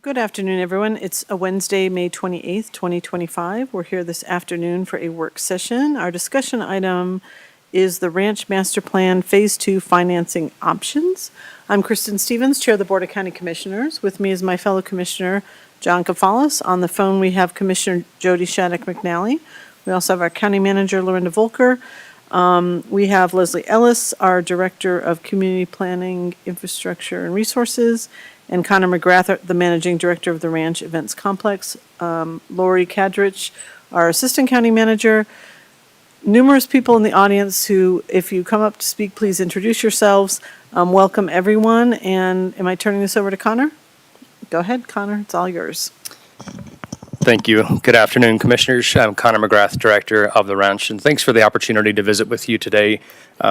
Good afternoon, everyone. It's a Wednesday, May 28th, 2025. We're here this afternoon for a work session. Our discussion item is the Ranch Master Plan Phase 2 financing options. I'm Kristen Stevens, Chair of the Board of County Commissioners. With me is my fellow Commissioner, John Kafalis. On the phone, we have Commissioner Jody Shattuck McNally. We also have our County Manager, Lorinda Volker. We have Leslie Ellis, our Director of Community Planning, Infrastructure, and Resources, and Connor McGrath, the Managing Director of the Ranch Events Complex. Lori Kadrich, our Assistant County Manager. Numerous people in the audience who, if you come up to speak, please introduce yourselves. Welcome, everyone. And am I turning this over to Connor? Go ahead, Connor. It's all yours. Thank you. Good afternoon, Commissioners. I'm Connor McGrath, Director of the Ranch, and thanks for the opportunity to visit with you today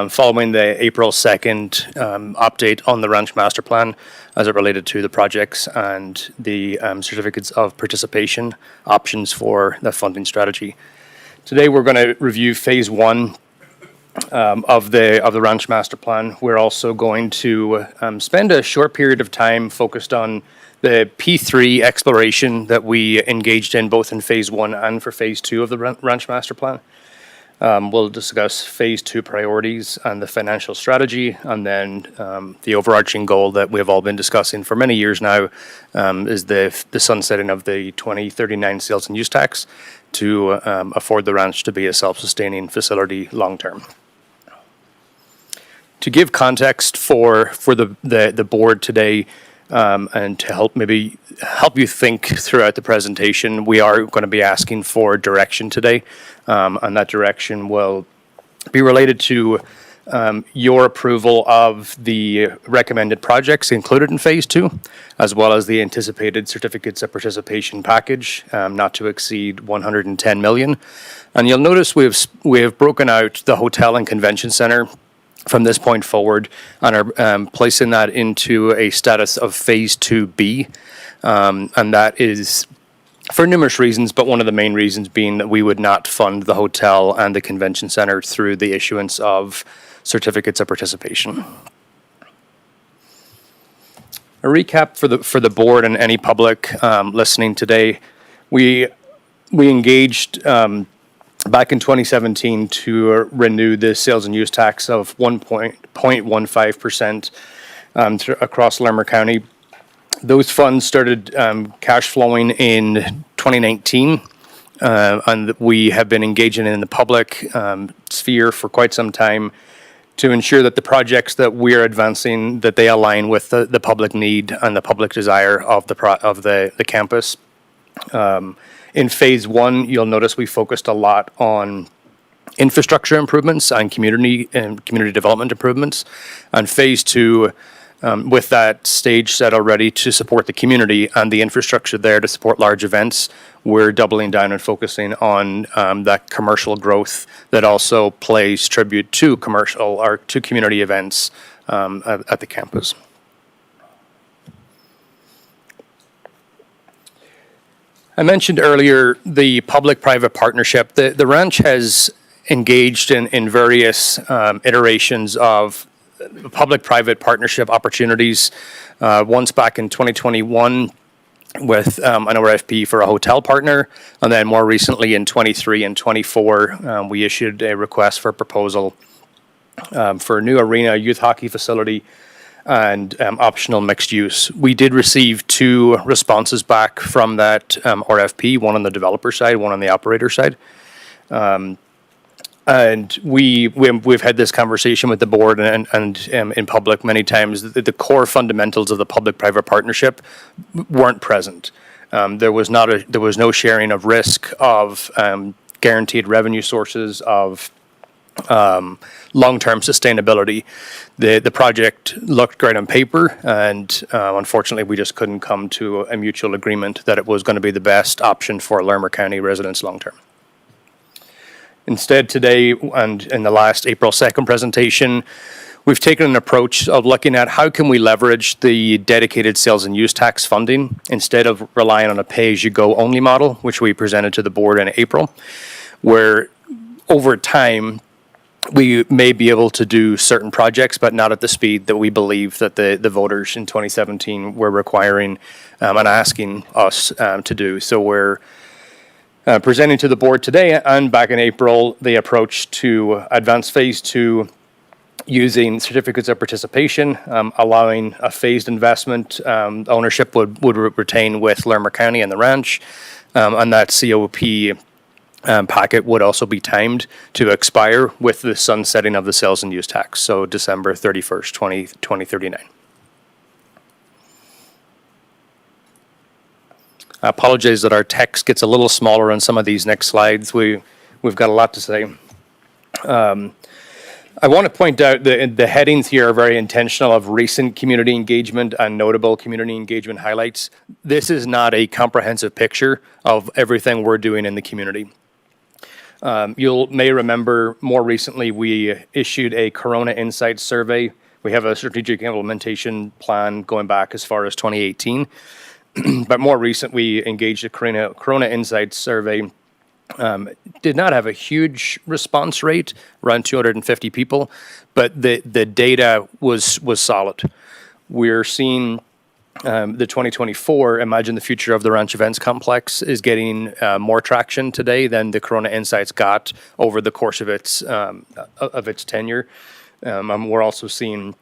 following the April 2nd update on the Ranch Master Plan as it related to the projects and the certificates of participation options for the funding strategy. Today, we're going to review Phase 1 of the Ranch Master Plan. We're also going to spend a short period of time focused on the P3 exploration that we engaged in both in Phase 1 and for Phase 2 of the Ranch Master Plan. We'll discuss Phase 2 priorities and the financial strategy, and then the overarching goal that we've all been discussing for many years now is the sunsetting of the 2039 sales and use tax to afford the ranch to be a self-sustaining facility long-term. To give context for the board today, and to help you think throughout the presentation, we are going to be asking for direction today, and that direction will be related to your approval of the recommended projects included in Phase 2, as well as the anticipated certificates of participation package, not to exceed $110 million. And you'll notice we have broken out the hotel and convention center from this point forward and are placing that into a status of Phase 2B. And that is for numerous reasons, but one of the main reasons being that we would not fund the hotel and the convention center through the issuance of certificates of participation. A recap for the board and any public listening today, we engaged back in 2017 to renew the sales and use tax of 1.15% across Larimer County. Those funds started cash flowing in 2019, and we have been engaging in the public sphere for quite some time to ensure that the projects that we're advancing, that they align with the public need and the public desire of the campus. In Phase 1, you'll notice we focused a lot on infrastructure improvements and community development improvements. And Phase 2, with that stage set already to support the community and the infrastructure there to support large events, we're doubling down and focusing on that commercial growth that also plays tribute to commercial or to community events at the campus. I mentioned earlier the public-private partnership. The ranch has engaged in various iterations of public-private partnership opportunities. Once back in 2021 with an RFP for a hotel partner, and then more recently in 23 and 24, we issued a request for proposal for a new arena, youth hockey facility, and optional mixed use. We did receive 2 responses back from that RFP, one on the developer side, one on the operator side. And we've had this conversation with the board and in public many times. The core fundamentals of the public-private partnership weren't present. There was no sharing of risk, of guaranteed revenue sources, of long-term sustainability. The project looked great on paper, and unfortunately we just couldn't come to a mutual agreement that it was going to be the best option for Larimer County residents long-term. Instead, today and in the last April 2nd presentation, we've taken an approach of looking at how can we leverage the dedicated sales and use tax funding instead of relying on a pay-as-you-go only model, which we presented to the board in April, where over time we may be able to do certain projects, but not at the speed that we believe that the voters in 2017 were requiring and asking us to do. So we're presenting to the board today and back in April the approach to advance phase 2 using certificates of participation, allowing a phased investment. Ownership would retain with Larimer County and the ranch, and that COP packet would also be timed to expire with the sunsetting of the sales and use tax, so December 31st, 2039. I apologize that our text gets a little smaller on some of these next slides. We've got a lot to say. I want to point out the headings here are very intentional of recent community engagement and notable community engagement highlights. This is not a comprehensive picture of everything we're doing in the community. You may remember more recently we issued a Corona Insights survey. We have a strategic implementation plan going back as far as 2018. But more recent, we engaged a Corona Insights survey. Did not have a huge response rate, around 250 people, but the data was solid. We're seeing the 2024 Imagine the Future of the Ranch Events Complex is getting more traction today than the Corona Insights got over the course of its tenure. We're also seeing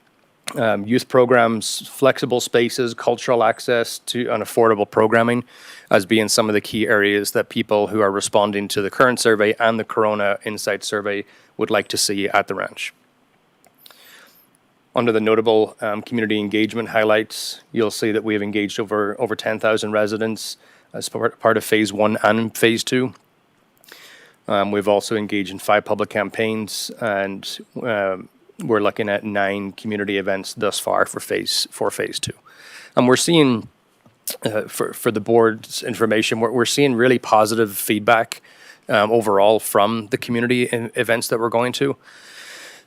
youth programs, flexible spaces, cultural access to and affordable programming as being some of the key areas that people who are responding to the current survey and the Corona Insights survey would like to see at the ranch. Under the notable community engagement highlights, you'll see that we have engaged over 10,000 residents as part of phase 1 and phase 2. We've also engaged in 5 public campaigns, and we're looking at 9 community events thus far for phase 2. And we're seeing, for the board's information, we're seeing really positive feedback overall from the community events that we're going to.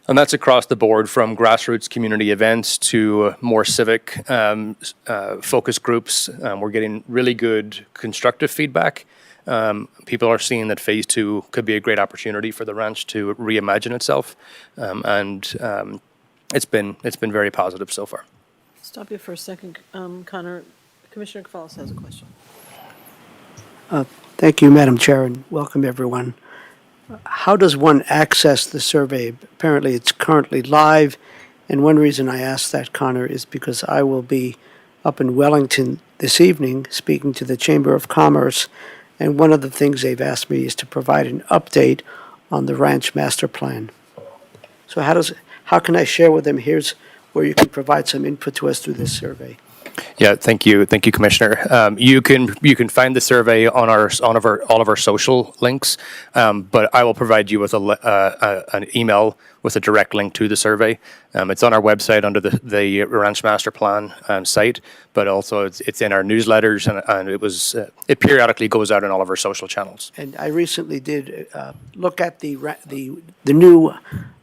And that's across the board, from grassroots community events to more civic focus groups. We're getting really good constructive feedback. People are seeing that phase 2 could be a great opportunity for the ranch to reimagine itself, and it's been very positive so far. Stop you for a second, Connor. Commissioner Cavallis has a question. Thank you, Madam Chair, and welcome everyone. How does one access the survey? Apparently, it's currently live, and one reason I asked that, Connor, is because I will be up in Wellington this evening speaking to the Chamber of Commerce, and one of the things they've asked me is to provide an update on the ranch master plan. So how can I share with them, here's where you can provide some input to us through this survey? Yeah, thank you, Commissioner. You can find the survey on all of our social links, but I will provide you with an email with a direct link to the survey. It's on our website under the Ranch Master Plan site, but also it's in our newsletters, and it periodically goes out in all of our social channels. And I recently did look at the new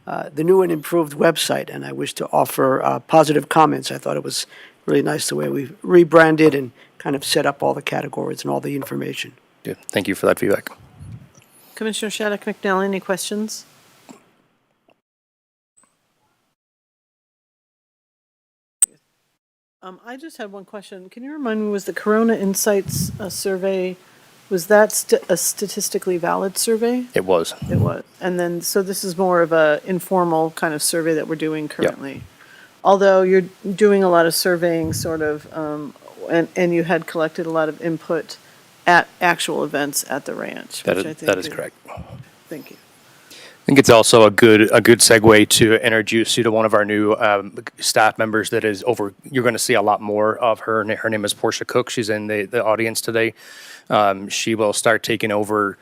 and improved website, and I wish to offer positive comments. I thought it was really nice the way we've rebranded and kind of set up all the categories and all the information. Yeah, thank you for that feedback. Commissioner Shattuck McNally, any questions? I just had one question. Can you remind me, was the Corona Insights survey, was that a statistically valid survey? It was. It was. And then, so this is more of a informal kind of survey that we're doing currently? Yep. Although you're doing a lot of surveying sort of, and you had collected a lot of input at actual events at the ranch. That is correct. Thank you. I think it's also a good segue to introduce you to one of our new staff members that is over. You're going to see a lot more of her. Her name is Portia Cook. She's in the audience today. She will start taking over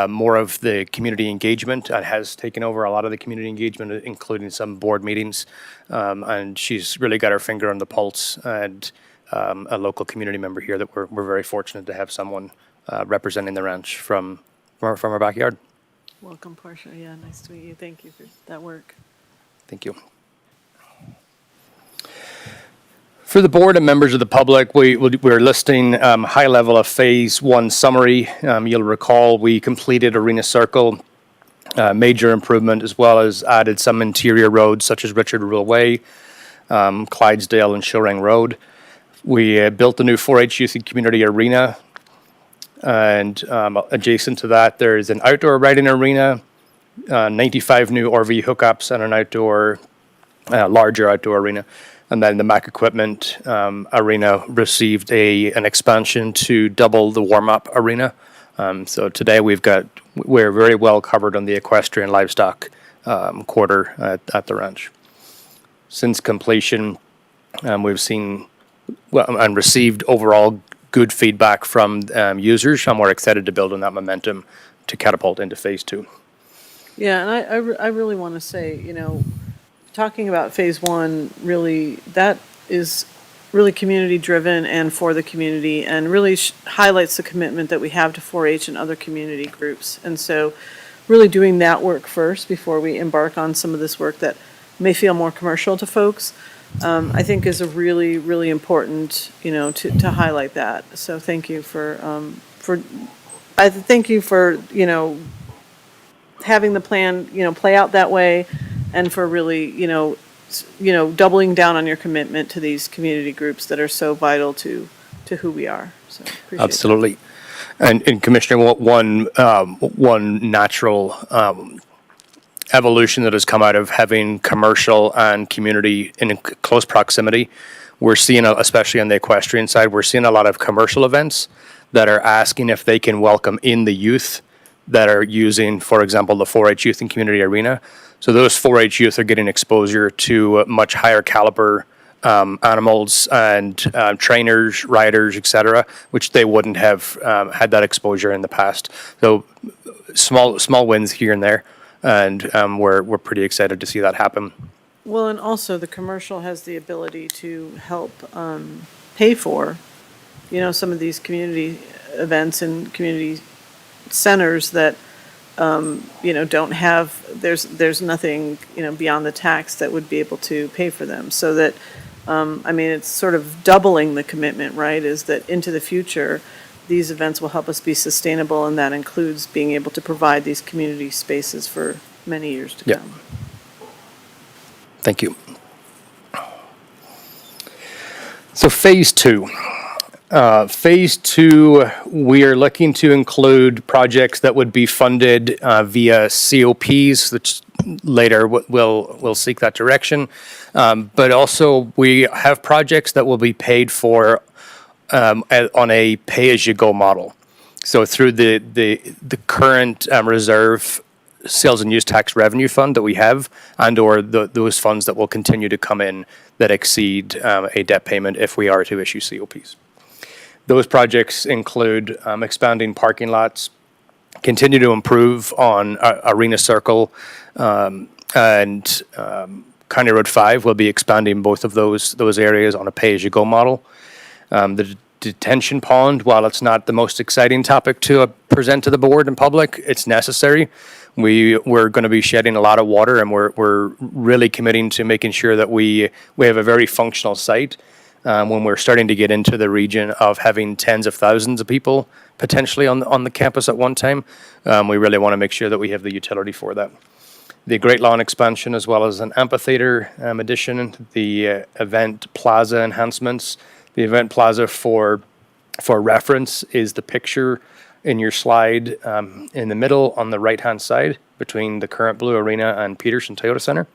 more of the community engagement and has taken over a lot of the community engagement, including some board meetings. And she's really got her finger on the pulse, and a local community member here that we're very fortunate to have someone representing the ranch from our backyard. Welcome, Portia. Yeah, nice to meet you. Thank you for that work. Thank you. For the board and members of the public, we're listing high level of phase 1 summary. You'll recall we completed Arena Circle major improvement, as well as added some interior roads such as Richard Rule Way, Clydesdale and Shorang Road. We built the new 4-H Youth and Community Arena, and adjacent to that, there is an outdoor riding arena, 95 new RV hookups, and an outdoor, larger outdoor arena. And then the Mac Equipment Arena received an expansion to double the warm-up arena. So today we're very well covered on the equestrian livestock quarter at the ranch. Since completion, we've seen and received overall good feedback from users, and we're excited to build on that momentum to catapult into phase 2. Yeah, and I really want to say, talking about phase 1, really, that is really community-driven and for the community, and really highlights the commitment that we have to 4-H and other community groups. And so really doing that work first before we embark on some of this work that may feel more commercial to folks, I think is a really, really important, to highlight that. So thank you for having the plan, play out that way, and for really, doubling down on your commitment to these community groups that are so vital to who we are. So appreciate that. Absolutely. And Commissioner, one natural evolution that has come out of having commercial and community in close proximity, we're seeing, especially on the equestrian side, we're seeing a lot of commercial events that are asking if they can welcome in the youth that are using, for example, the 4-H Youth and Community Arena. So those 4-H youth are getting exposure to much higher caliber animals and trainers, riders, etc., which they wouldn't have had that exposure in the past. So small wins here and there, and we're pretty excited to see that happen. Well, and also the commercial has the ability to help pay for, some of these community events and community centers that, don't have, there's nothing, beyond the tax that would be able to pay for them. So that, it's sort of doubling the commitment, right? Is that into the future, these events will help us be sustainable, and that includes being able to provide these community spaces for many years to come. Thank you. So phase 2. Phase 2, we are looking to include projects that would be funded via COPs, which later we'll seek that direction. But also we have projects that will be paid for on a pay-as-you-go model. So through the current reserve sales and use tax revenue fund that we have, and or those funds that will continue to come in that exceed a debt payment if we are to issue COPs. Those projects include expanding parking lots, continue to improve on Arena Circle, and County Road 5 will be expanding both of those areas on a pay-as-you-go model. The detention pond, while it's not the most exciting topic to present to the board and public, it's necessary. We're going to be shedding a lot of water, and we're really committing to making sure that we have a very functional site. When we're starting to get into the region of having tens of thousands of people potentially on the campus at one time, we really want to make sure that we have the utility for that. The Great Lawn expansion, as well as an amphitheater addition, the event plaza enhancements. The event plaza, for reference, is the picture in your slide in the middle on the right-hand side between the current Blue Arena and Peterson Toyota Center.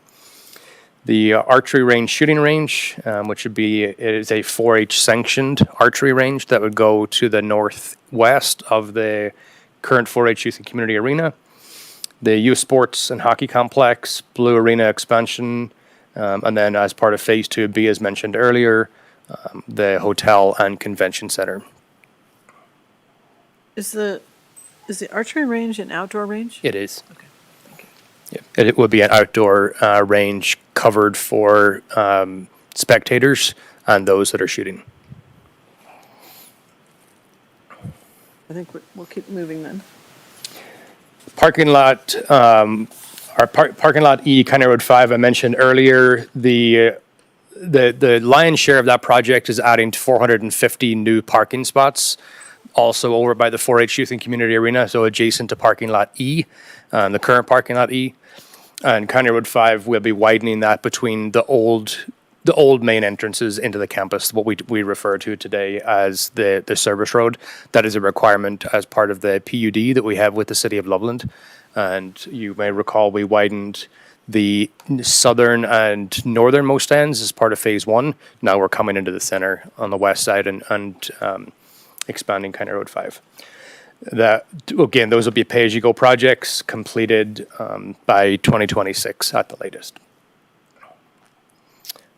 The archery range, shooting range, which is a 4-H sanctioned archery range that would go to the northwest of the current 4-H Youth and Community Arena. The youth sports and hockey complex, Blue Arena expansion, and then as part of phase 2B, as mentioned earlier, the hotel and convention center. Is the archery range an outdoor range? It is. Okay. Yeah, it would be an outdoor range covered for spectators and those that are shooting. I think we'll keep moving then. Parking lot, our parking lot E, County Road 5, I mentioned earlier, the lion's share of that project is adding 450 new parking spots also over by the 4-H Youth and Community Arena, so adjacent to parking lot E, the current parking lot E. And County Road 5, we'll be widening that between the old main entrances into the campus, what we refer to today as the service road. That is a requirement as part of the PUD that we have with the City of Loveland. And you may recall we widened the southern and northernmost ends as part of phase 1. Now we're coming into the center on the west side and expanding County Road 5. That, again, those will be pay-as-you-go projects completed by 2026 at the latest.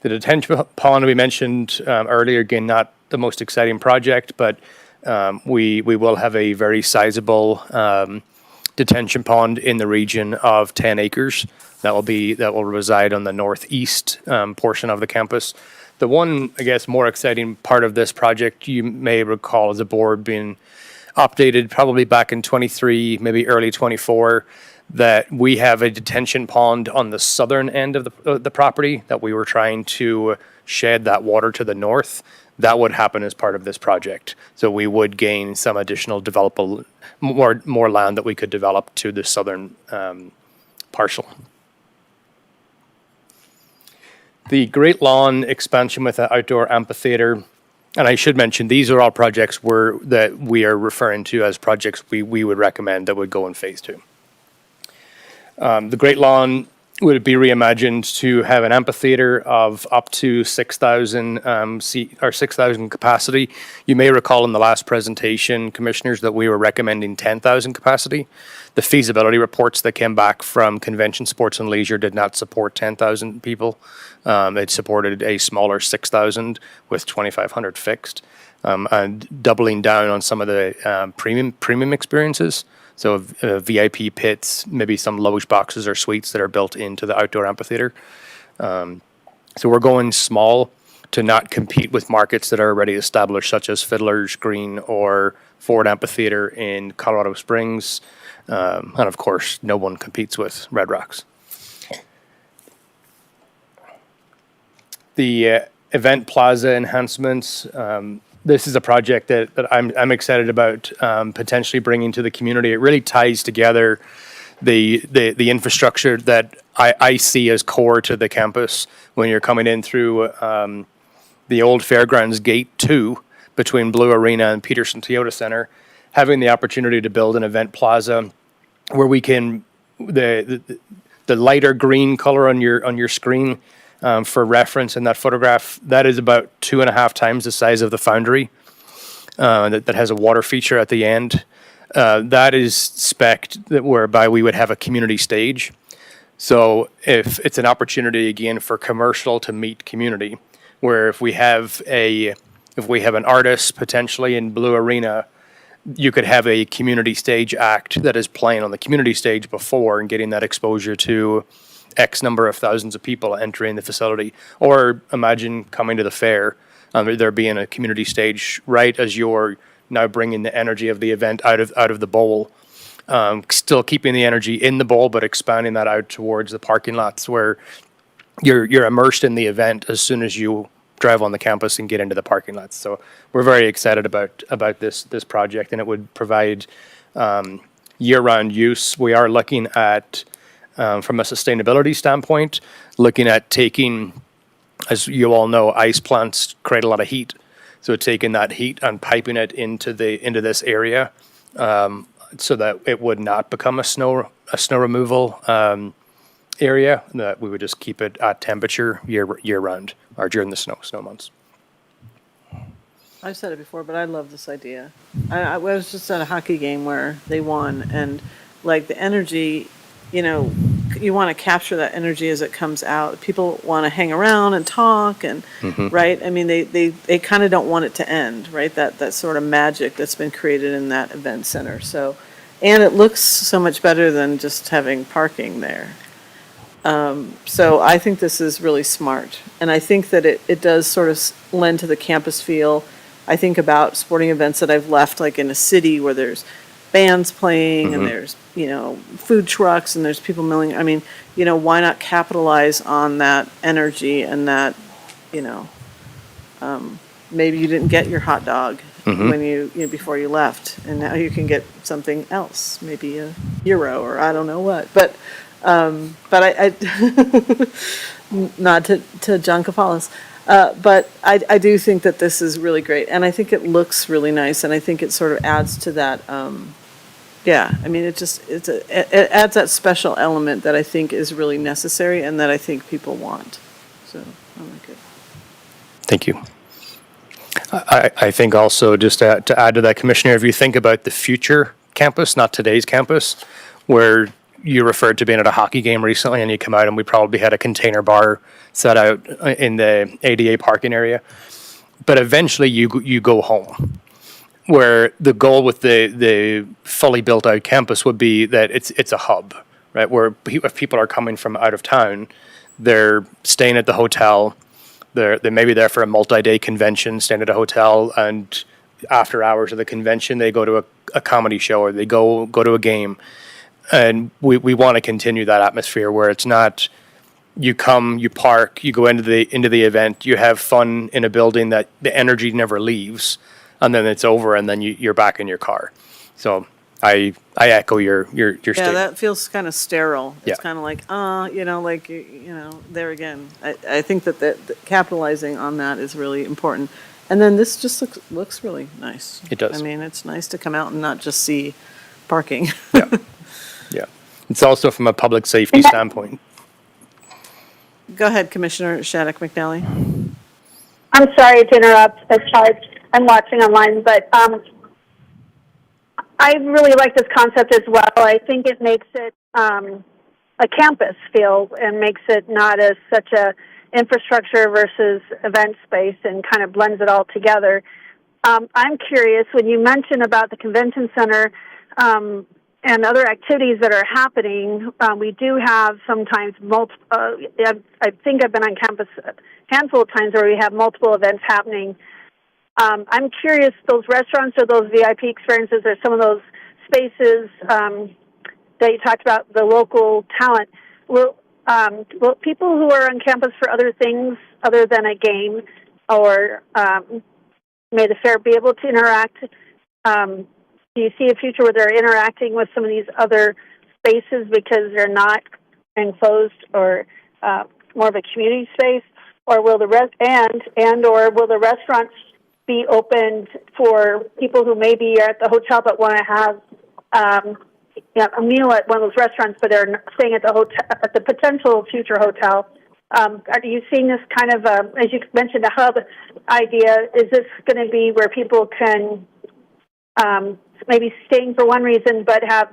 The detention pond we mentioned earlier, again, not the most exciting project, but we will have a very sizable detention pond in the region of 10 acres that will reside on the northeast portion of the campus. The one, I guess, more exciting part of this project, you may recall as a board being updated probably back in 23, maybe early 24, that we have a detention pond on the southern end of the property that we were trying to shed that water to the north. That would happen as part of this project. So we would gain some additional developable, more land that we could develop to the southern parcel. The Great Lawn expansion with the outdoor amphitheater, and I should mention, these are all projects that we are referring to as projects we would recommend that would go in phase 2. The Great Lawn would be reimagined to have an amphitheater of up to 6,000 seat or 6,000 capacity. You may recall in the last presentation, commissioners, that we were recommending 10,000 capacity. The feasibility reports that came back from Convention Sports and Leisure did not support 10,000 people. It supported a smaller 6,000 with 2,500 fixed, and doubling down on some of the premium experiences. So VIP pits, maybe some lounge boxes or suites that are built into the outdoor amphitheater. So we're going small to not compete with markets that are already established, such as Fiddler's Green or Ford Amphitheater in Colorado Springs. And of course, no one competes with Red Rocks. The event plaza enhancements, this is a project that I'm excited about potentially bringing to the community. It really ties together the infrastructure that I see as core to the campus when you're coming in through the old Fairgrounds Gate 2 between Blue Arena and Peterson Toyota Center, having the opportunity to build an event plaza where we can, the lighter green color on your screen, for reference in that photograph, that is about 2.5 times the size of the foundry that has a water feature at the end. That is spec'd whereby we would have a community stage. So if it's an opportunity again for commercial to meet community, where if we have an artist potentially in Blue Arena, you could have a community stage act that is playing on the community stage before and getting that exposure to X number of thousands of people entering the facility. Or imagine coming to the fair, there being a community stage right as you're now bringing the energy of the event out of the bowl, still keeping the energy in the bowl, but expanding that out towards the parking lots where you're immersed in the event as soon as you drive on the campus and get into the parking lots. So we're very excited about this project, and it would provide year-round use. We are looking at, from a sustainability standpoint, looking at taking, as you all know, ice plants create a lot of heat. So taking that heat and piping it into this area, so that it would not become a snow removal area. That we would just keep it at temperature year round or during the snow months. I've said it before, but I love this idea. I was just at a hockey game where they won, and like the energy, you want to capture that energy as it comes out. People want to hang around and talk, and right. I mean, they kind of don't want it to end, right? That sort of magic that's been created in that event center. So, and it looks so much better than just having parking there. So I think this is really smart, and I think that it does sort of lend to the campus feel. I think about sporting events that I've left, like in a city where there's bands playing and there's, food trucks and there's people milling. I mean, why not capitalize on that energy and that, maybe you didn't get your hot dog when before you left, and now you can get something else, maybe a euro or I don't know what. But I not to John Kafalas, but I do think that this is really great, and I think it looks really nice, and I think it sort of adds to that. Yeah, I mean, it adds that special element that I think is really necessary and that I think people want. So I like it. Thank you. I think also, just to add to that, Commissioner, if you think about the future campus, not today's campus, where you referred to being at a hockey game recently and you come out and we probably had a container bar set out in the ADA parking area, but eventually you go home. Where the goal with the fully built out campus would be that it's a hub, right? Where if people are coming from out of town, they're staying at the hotel. They may be there for a multi-day convention, staying at a hotel, and after hours of the convention, they go to a comedy show or they go to a game. And we want to continue that atmosphere where it's not you come, you park, you go into the event, you have fun in a building that the energy never leaves, and then it's over, and then you're back in your car. So I echo your statement. Yeah, that feels kind of sterile. It's Yeah. kind of like, there again. I think that capitalizing on that is really important. And then this just looks really nice. It does. I mean, it's nice to come out and not just see parking. Yeah. Yeah. It's also from a public safety standpoint. Go ahead, Commissioner Shattuck McNally. I'm sorry to interrupt. I'm watching online, but I really like this concept as well. I think it makes it a campus feel and makes it not as such a infrastructure versus event space and kind of blends it all together. I'm curious, when you mention about the convention center and other activities that are happening, we do have sometimes multiple, I think I've been on campus a handful of times where we have multiple events happening. I'm curious, those restaurants or those VIP experiences or some of those spaces that you talked about, the local talent, will people who are on campus for other things other than a game or may the fair be able to interact? Do you see a future where they're interacting with some of these other spaces because they're not enclosed or more of a community space? Or will the will the restaurants be opened for people who maybe are at the hotel but want to have a meal at one of those restaurants, but they're staying at the hotel, at the potential future hotel? Are you seeing this kind of, as you mentioned, a hub idea? Is this going to be where people can maybe staying for one reason, but have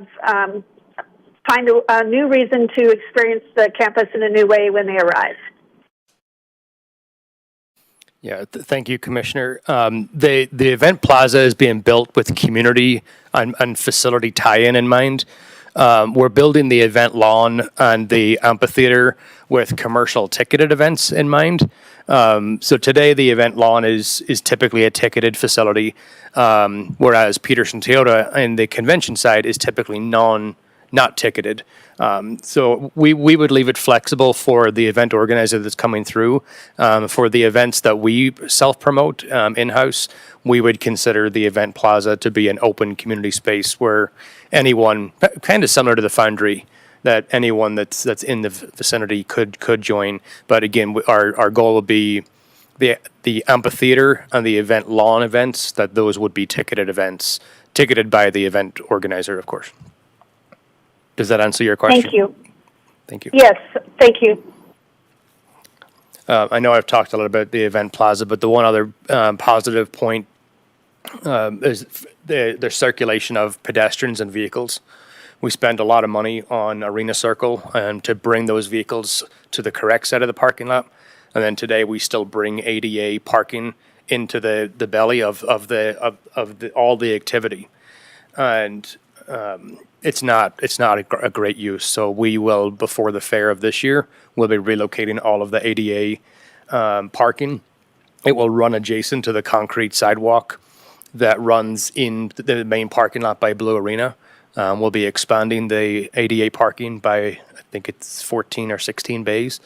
find a new reason to experience the campus in a new way when they arrive? Yeah, thank you, Commissioner. The event plaza is being built with community and facility tie-in in mind. We're building the event lawn and the amphitheater with commercial ticketed events in mind. So today the event lawn is typically a ticketed facility, whereas Peterson Toyota and the convention side is typically not ticketed. So we would leave it flexible for the event organizer that's coming through. For the events that we self-promote in-house, we would consider the event plaza to be an open community space where anyone, kind of similar to the Foundry, that anyone that's in the vicinity could join. But again, our goal would be the amphitheater and the event lawn events, that those would be ticketed events, ticketed by the event organizer, of course. Does that answer your question? Thank you. Thank you. Yes, thank you. I know I've talked a little about the event plaza, but the one other positive point is the circulation of pedestrians and vehicles. We spend a lot of money on Arena Circle to bring those vehicles to the correct side of the parking lot. And then today we still bring ADA parking into the belly of all the activity. And it's not a great use. So we will, before the fair of this year, we'll be relocating all of the ADA parking. It will run adjacent to the concrete sidewalk that runs in the main parking lot by Blue Arena. We'll be expanding the ADA parking by, I think it's 14 or 16 bays.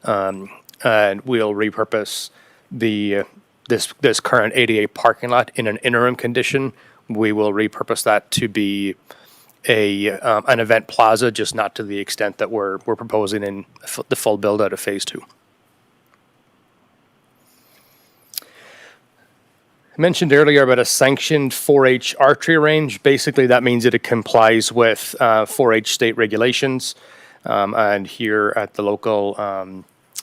And we'll repurpose the this current ADA parking lot in an interim condition. We will repurpose that to be an event plaza, just not to the extent that we're proposing in the full build out of phase 2. I mentioned earlier about a sanctioned 4-H archery range. Basically, that means that it complies with 4-H state regulations. And here at the local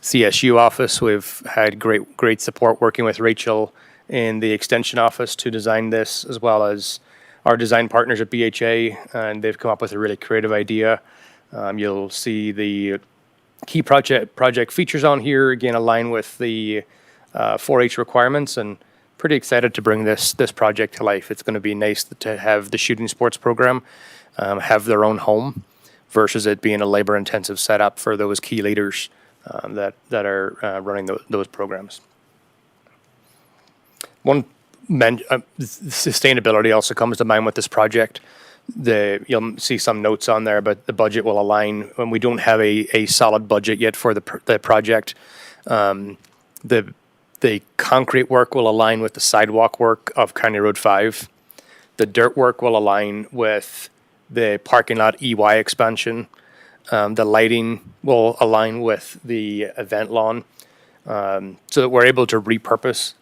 CSU office, we've had great support working with Rachel in the extension office to design this, as well as our design partners at BHA, and they've come up with a really creative idea. You'll see the key project features on here, again, align with the 4-H requirements, and pretty excited to bring this project to life. It's going to be nice to have the shooting sports program have their own home versus it being a labor-intensive setup for those key leaders that are running those programs. Sustainability also comes to mind with this project. You'll see some notes on there, but the budget will align. When we don't have a solid budget yet for the project, the concrete work will align with the sidewalk work of County Road 5. The dirt work will align with the parking lot EY expansion. The lighting will align with the event lawn, so that we're able to repurpose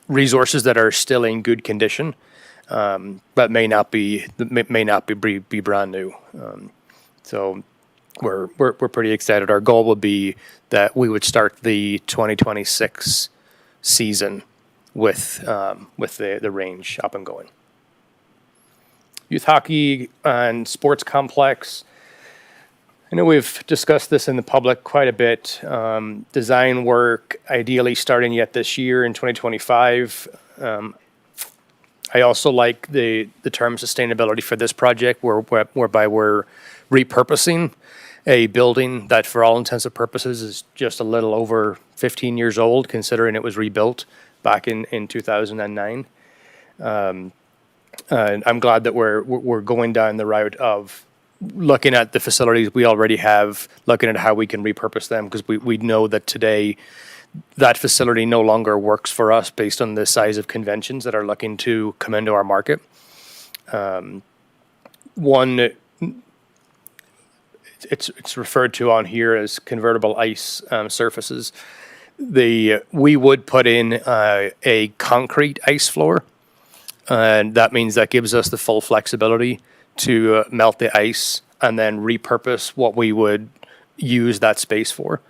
resources that are still in good condition, but may not be brand new. So we're pretty excited. Our goal would be that we would start the 2026 season with the range up and going. Youth hockey and sports complex. I know we've discussed this in the public quite a bit. Design work ideally starting yet this year in 2025. I also like the term sustainability for this project, whereby we're repurposing a building that for all intents and purposes is just a little over 15 years old, considering it was rebuilt back in 2009. And I'm glad that we're going down the route of looking at the facilities we already have, looking at how we can repurpose them, because we know that today that facility no longer works for us based on the size of conventions that are looking to come into our market. It's referred to on here as convertible ice surfaces. We would put in a concrete ice floor, and that means that gives us the full flexibility to melt the ice and then repurpose what we would use that space for.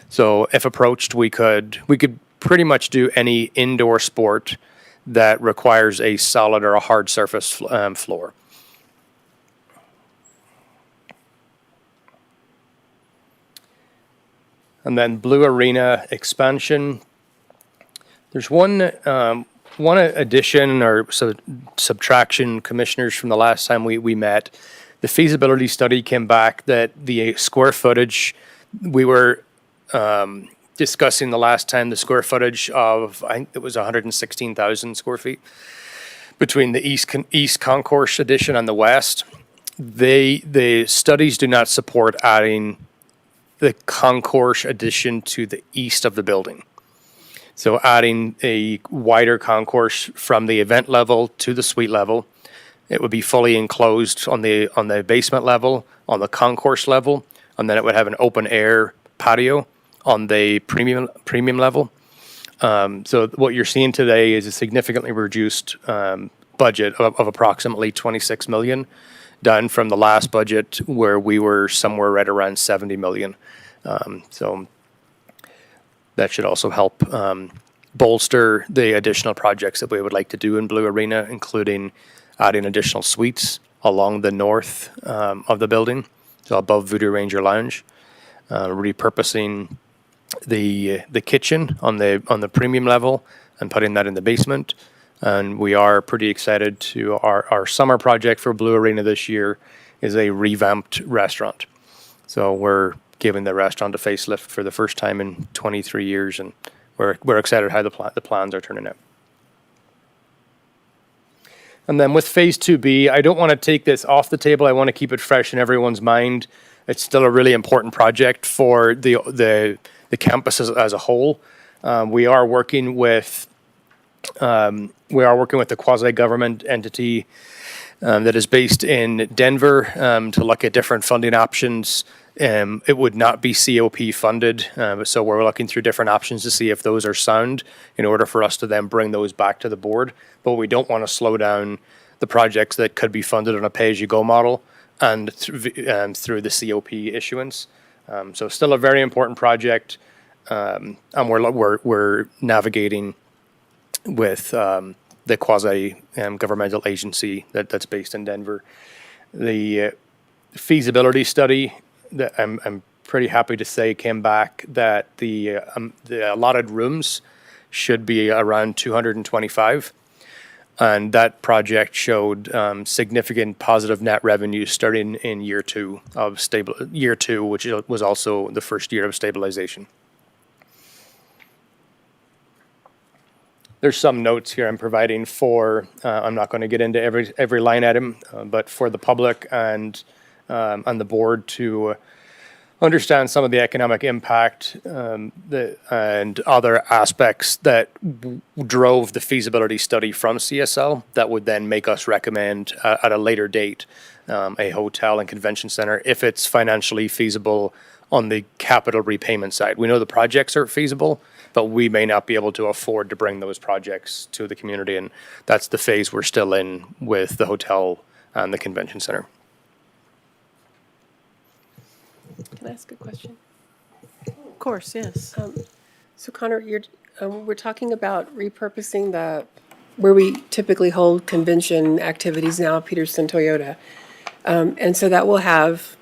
So if approached, we could pretty much do any indoor sport that requires a solid or a hard surface floor. And then Blue Arena expansion. There's one addition or subtraction, commissioners, from the last time we met. The feasibility study came back that the square footage, we were discussing the last time, the square footage of, I think it was 116,000 square feet between the East Concourse addition and the West. The studies do not support adding the concourse addition to the east of the building. So adding a wider concourse from the event level to the suite level, it would be fully enclosed on the basement level, on the concourse level, and then it would have an open air patio on the premium level. So what you're seeing today is a significantly reduced budget of approximately $26 million, done from the last budget where we were somewhere right around $70 million. So that should also help bolster the additional projects that we would like to do in Blue Arena, including adding additional suites along the north of the building, so above Voodoo Ranger Lounge, repurposing the kitchen on the premium level and putting that in the basement. And we are pretty excited to our summer project for Blue Arena this year is a revamped restaurant. So we're giving the restaurant a facelift for the first time in 23 years, and we're excited how the plans are turning out. And then with Phase 2B, I don't want to take this off the table. I want to keep it fresh in everyone's mind. It's still a really important project for the campus as a whole. We are working with the quasi-government entity that is based in Denver to look at different funding options. It would not be COP funded, so we're looking through different options to see if those are sound in order for us to then bring those back to the board. But we don't want to slow down the projects that could be funded on a pay-as-you-go model and through the COP issuance. So still a very important project, and we're navigating with the quasi-governmental agency that's based in Denver. The feasibility study that I'm pretty happy to say came back that the allotted rooms should be around 225. And that project showed significant positive net revenue starting in year two, which was also the first year of stabilization. There's some notes here I'm providing for. I'm not going to get into every line item, but for the public and the board to understand some of the economic impact and other aspects that drove the feasibility study from CSL that would then make us recommend at a later date a hotel and convention center if it's financially feasible on the capital repayment side. We know the projects are feasible, but we may not be able to afford to bring those projects to the community, and that's the phase we're still in with the hotel and the convention center. Can I ask a question? Of course, yes. So Connor, we're talking about repurposing where we typically hold convention activities now, Peterson Toyota. And so that will have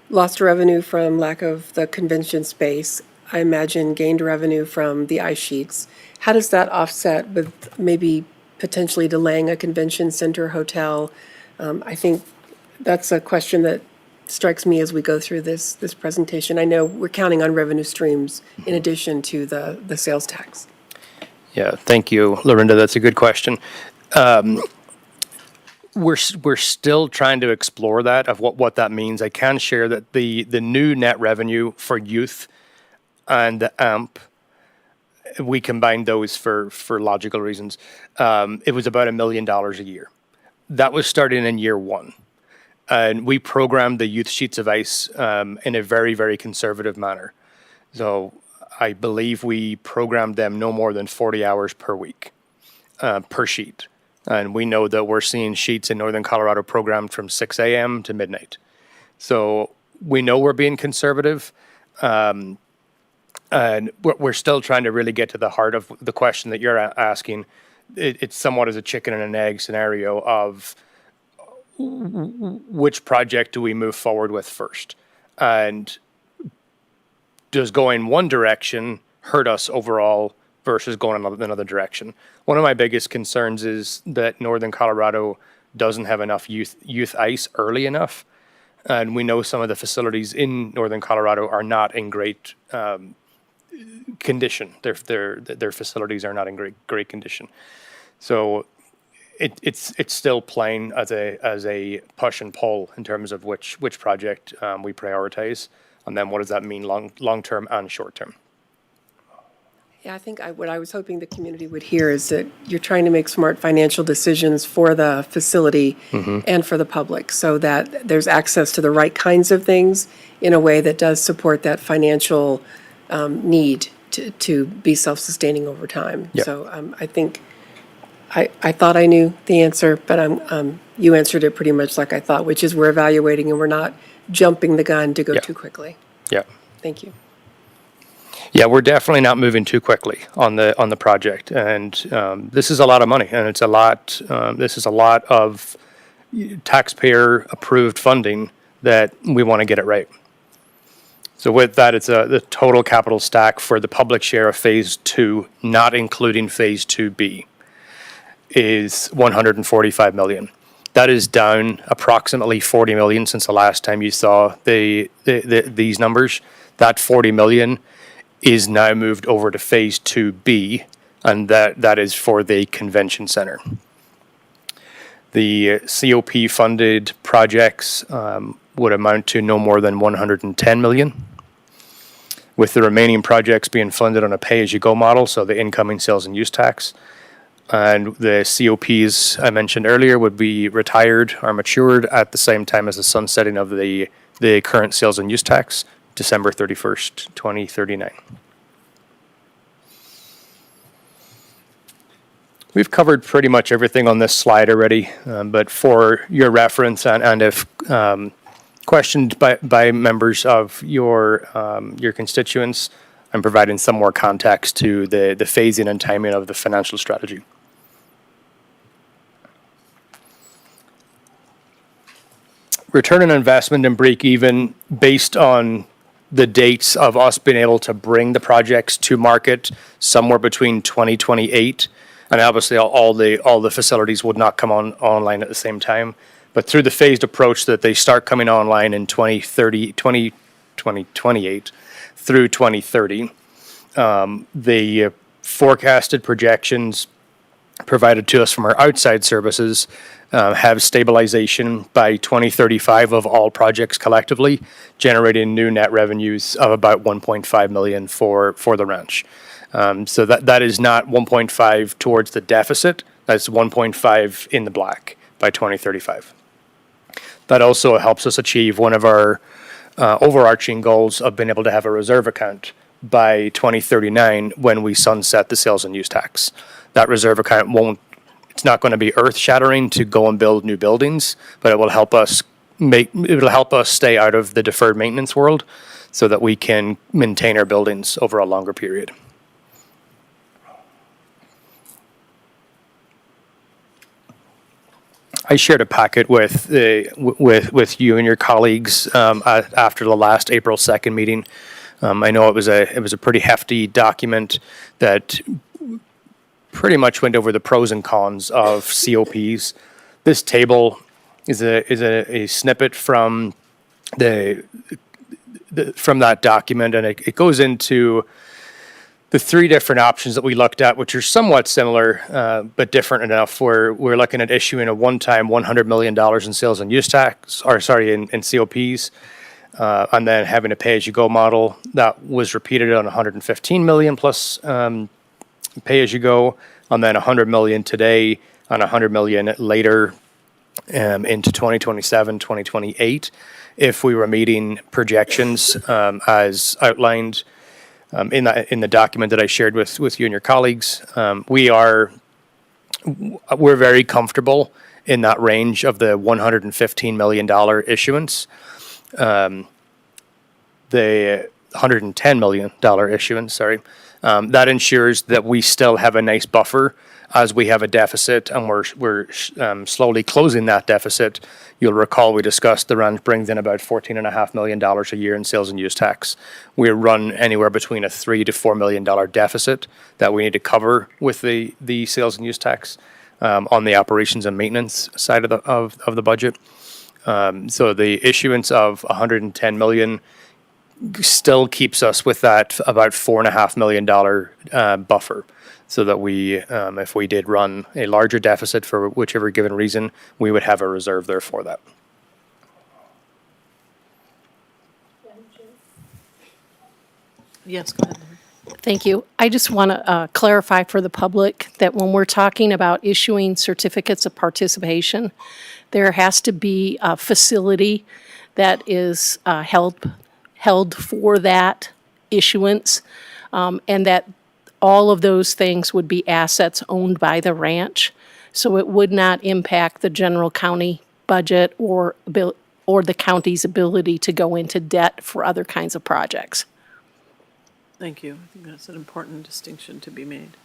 lost revenue from lack of the convention space. I imagine gained revenue from the ice sheets. How does that offset with maybe potentially delaying a convention center hotel? I think that's a question that strikes me as we go through this presentation. I know we're counting on revenue streams in addition to the sales tax. Yeah, thank you, Lorinda. That's a good question. We're still trying to explore that of what that means. I can share that the new net revenue for youth and the AMP, we combined those for logical reasons. It was about $1 million a year. That was starting in year one. And we programmed the youth sheets of ice in a very, very conservative manner. So I believe we programmed them no more than 40 hours per week, per sheet. And we know that we're seeing sheets in Northern Colorado programmed from 6 a.m. to midnight. So we know we're being conservative. And we're still trying to really get to the heart of the question that you're asking. It's somewhat as a chicken and an egg scenario of which project do we move forward with first? And does going one direction hurt us overall versus going another direction? One of my biggest concerns is that Northern Colorado doesn't have enough youth ice early enough. And we know some of the facilities in Northern Colorado are not in great condition. Their facilities are not in great condition. So it's still playing as a push and pull in terms of which project we prioritize, and then what does that mean long term and short term. Yeah, I think what I was hoping the community would hear is that you're trying to make smart financial decisions for the facility and for the public so that there's access to the right kinds of things in a way that does support that financial need to be self-sustaining over time. Yep. So I think I thought I knew the answer, but you answered it pretty much like I thought, which is we're evaluating and we're not jumping the gun to go too quickly. Yeah. Thank you. Yeah, we're definitely not moving too quickly on the project, and this is a lot of money, and it's a lot. This is a lot of taxpayer-approved funding that we want to get it right. So with that, it's the total capital stack for the public share of Phase 2, not including Phase 2B, is $145 million. That is down approximately $40 million since the last time you saw these numbers. That $40 million is now moved over to Phase 2B, and that is for the convention center. The COP-funded projects would amount to no more than $110 million. with the remaining projects being funded on a pay-as-you-go model, so the incoming sales and use tax. And the COPs I mentioned earlier would be retired or matured at the same time as the sunsetting of the current sales and use tax, December 31st, 2039. We've covered pretty much everything on this slide already, but for your reference and if questioned by members of your constituents, I'm providing some more context to the phasing and timing of the financial strategy. Return on investment and break even based on the dates of us being able to bring the projects to market somewhere between 2028, and obviously all the facilities would not come online at the same time, but through the phased approach that they start coming online in 2028 through 2030. The forecasted projections provided to us from our outside services have stabilization by 2035 of all projects collectively, generating new net revenues of about 1.5 million for the ranch. So that is not 1.5 towards the deficit, that's 1.5 in the black by 2035. That also helps us achieve one of our overarching goals of being able to have a reserve account by 2039 when we sunset the sales and use tax. That reserve account it's not going to be earth shattering to go and build new buildings, but it will help us stay out of the deferred maintenance world so that we can maintain our buildings over a longer period. I shared a packet with you and your colleagues after the last April 2nd meeting. I know it was a pretty hefty document that pretty much went over the pros and cons of COPs. This table is a snippet from from that document, and it goes into the three different options that we looked at, which are somewhat similar but different enough. We're looking at issuing a one-time $100 million in sales and use tax, in COPs, and then having a pay-as-you-go model that was repeated on 115 million plus pay-as-you-go, and then 100 million today and 100 million later into 2027, 2028, if we were meeting projections as outlined in the document that I shared with you and your colleagues. We're very comfortable in that range of the $115 million issuance. The $110 million issuance, that ensures that we still have a nice buffer as we have a deficit, and we're slowly closing that deficit. You'll recall we discussed the ranch brings in about $14.5 million a year in sales and use tax. We run anywhere between a $3 to $4 million deficit that we need to cover with the sales and use tax on the operations and maintenance side of the budget. So the issuance of 110 million still keeps us with that about $4.5 million buffer, so that we, if we did run a larger deficit for whichever given reason, we would have a reserve there for that. Yes, go ahead, Lori. Thank you. I just want to clarify for the public that when we're talking about issuing certificates of participation, there has to be a facility that is held for that issuance, and that all of those things would be assets owned by the ranch. So it would not impact the general county budget or the county's ability to go into debt for other kinds of projects. Thank you. I think that's an important distinction to be made.